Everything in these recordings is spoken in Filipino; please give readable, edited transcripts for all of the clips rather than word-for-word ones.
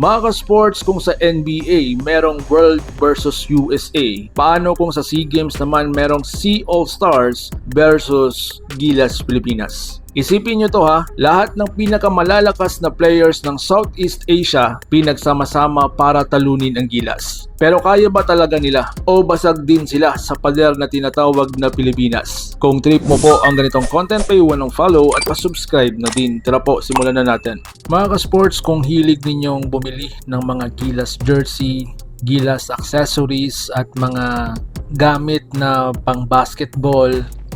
Mga ka-sports, kung sa NBA merong World versus USA, paano kung sa SEA Games naman merong SEA All-Stars versus Gilas Pilipinas? Isipin nyo to ha, lahat ng pinakamalalakas na players ng Southeast Asia pinagsama-sama para talunin ang Gilas. Pero kaya ba talaga nila o basag din sila sa pader na tinatawag na Pilipinas? Kung trip mo po ang ganitong content, paiwan ng follow at pa-subscribe na din. Tara po, simulan na natin. Mga ka-sports, kung hilig ninyong bumili ng mga Gilas jersey, Gilas accessories at mga gamit na pang basketball,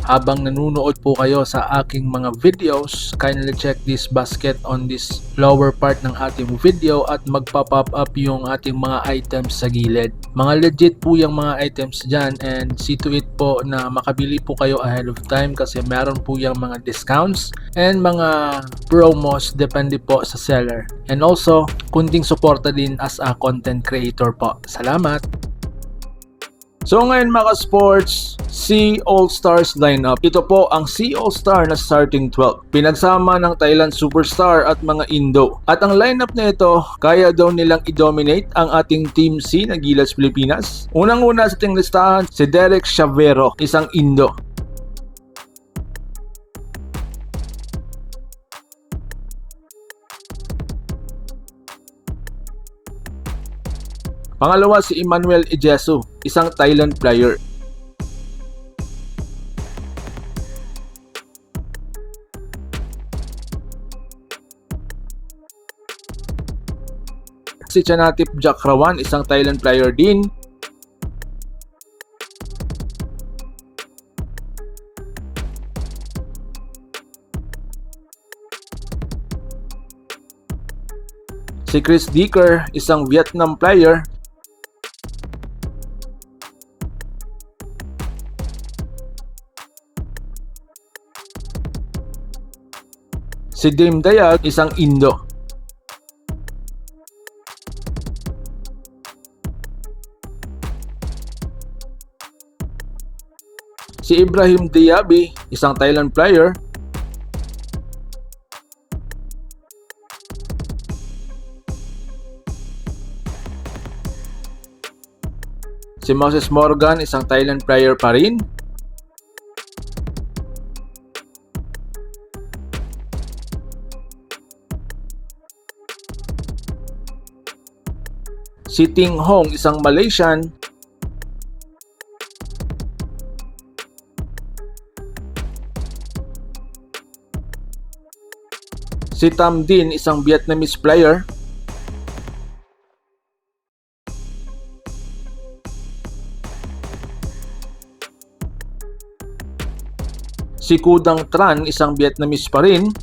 habang nanonood po kayo sa aking mga videos, kindly check this basket on this lower part ng ating video at magpa-pop up yung ating mga items sa gilid. Mga legit po yung mga items dyan, and see to it po na makabili po kayo ahead of time kasi meron po yung mga discounts and mga promos depende po sa seller. And also, kunting suporta din as a content creator po. Salamat! So ngayon mga sports, SEA All-Stars lineup. Ito po ang SEA All-Star na starting 12. Pinagsama ng Thailand Superstar at mga Indo. At ang lineup na ito, kaya daw nilang i-dominate ang ating Team C na Gilas Pilipinas. Unang-una sa ating listahan, si Derek Chavero, isang Indo. Pangalawa, si Emmanuel Ejesu, isang Thailand player. Si Chanatip Jakrawan, isang Thailand player din. Si Chris Dicker, isang Vietnam player. Si Dame Dayag, isang Indo. Si Ibrahim Diaby, isang Thailand player. Si Moses Morgan, isang Thailand player pa rin. Si Ting Hong, isang Malaysian. Si Tam Din, isang Vietnamese player. Si Kudang Tran, isang Vietnamese pa rin.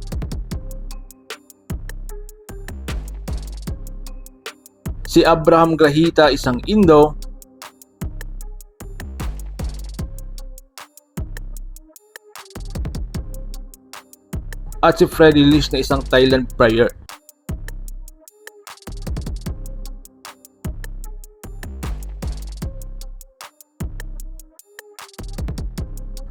Si Abraham Grahita, isang Indo. At si Freddy Lish na isang Thailand player.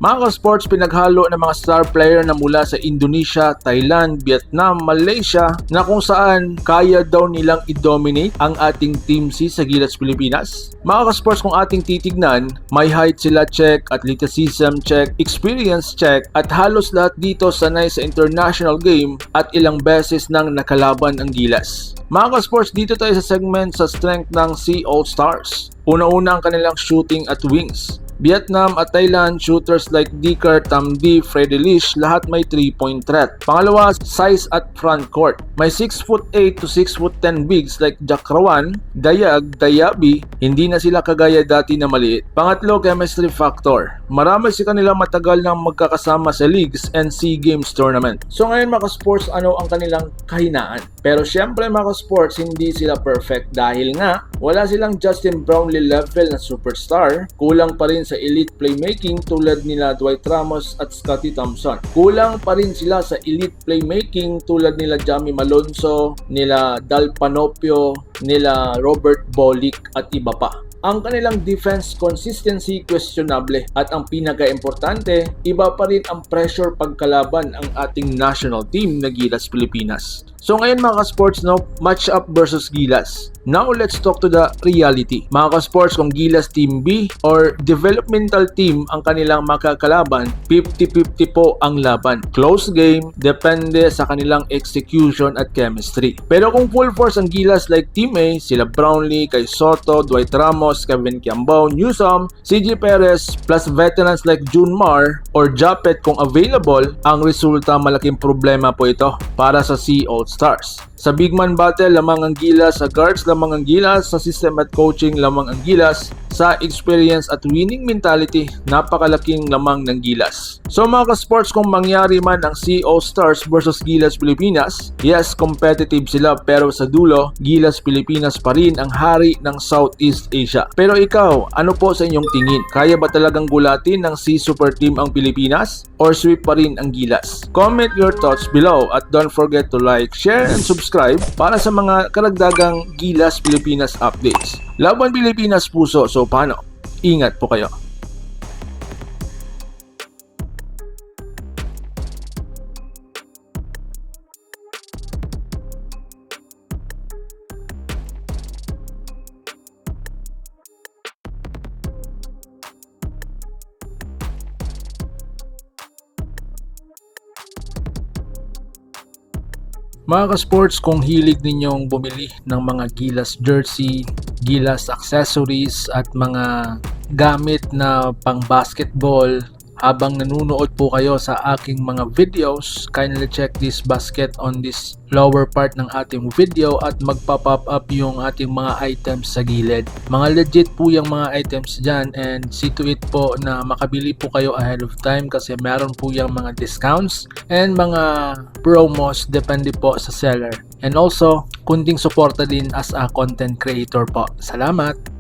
Mga ka-sports, pinaghalo ng mga star player na mula sa Indonesia, Thailand, Vietnam, Malaysia na kung saan kaya daw nilang i-dominate ang ating Team C sa Gilas Pilipinas. Mga ka-sports, kung ating titignan, may height sila check, athleticism check, experience check, at halos lahat dito sanay sa international game at ilang beses nang nakalaban ang Gilas. Mga ka-sports, dito tayo sa segment sa strength ng SEA All-Stars. Una-una ang kanilang shooting at wings. Vietnam at Thailand, shooters like Dicker, Tam D, Freddy Lish, lahat may 3-point threat. Pangalawa, size at front court. May 6'8" to 6'10" bigs like Jakrawan, Dayag, Dayabi, hindi na sila kagaya dati na maliit. Pangatlo, chemistry factor. Marami si kanila matagal nang magkakasama sa leagues and SEA Games tournament. So ngayon mga sports, ano ang kanilang kahinaan? Pero syempre mga sports, hindi sila perfect dahil nga wala silang Justin Brownlee level na superstar. Kulang pa rin sa elite playmaking tulad nila Dwight Ramos at Scottie Thompson. Kulang pa rin sila sa elite playmaking tulad nila Jamie Malonzo, nila Dal Panopio, nila Robert Bolick at iba pa. ang kanilang defense consistency questionable at ang pinaka-importante, iba pa rin ang pressure pagkalaban ang ating national team na Gilas Pilipinas. So ngayon mga ka-sports, no, match up versus Gilas. Now let's talk to the reality. Mga ka-sports, kung Gilas Team B or developmental team ang kanilang makakalaban, 50-50 po ang laban. Close game, depende sa kanilang execution at chemistry. Pero kung full force ang Gilas like Team A, sila Brownlee, Kay Soto, Dwight Ramos, Kevin Kiambao, Newsom, CJ Perez, plus veterans like June Mar or Japet kung available, ang resulta malaking problema po ito para sa Sea All-Stars. Sa big man battle, lamang ang Gilas. Sa guards, lamang ang Gilas. Sa system at coaching, lamang ang Gilas. Sa experience at winning mentality, napakalaking lamang ng Gilas. So mga ka-sports, kung mangyari man ang Sea All-Stars versus Gilas Pilipinas, yes, competitive sila, pero sa dulo, Gilas Pilipinas pa rin ang hari ng Southeast Asia. Pero ikaw, ano po sa inyong tingin? Kaya ba talagang gulatin ng Sea Super Team ang Pilipinas? Or sweep pa rin ang Gilas? Comment your thoughts below at don't forget to like, share, and subscribe para sa mga karagdagang Gilas Pilipinas updates. Laban Pilipinas puso, so paano? Ingat po kayo. Mga ka-sports, kung hilig ninyong bumili ng mga Gilas jersey, Gilas accessories at mga gamit na pang basketball, habang nanonood po kayo sa aking mga videos, kindly check this basket on this lower part ng ating video at magpa-pop up yung ating mga items sa gilid. Mga legit po yung mga items dyan, and see to it po na makabili po kayo ahead of time kasi meron po yung mga discounts and mga promos depende po sa seller. And also, kunting suporta din as a content creator po. Salamat!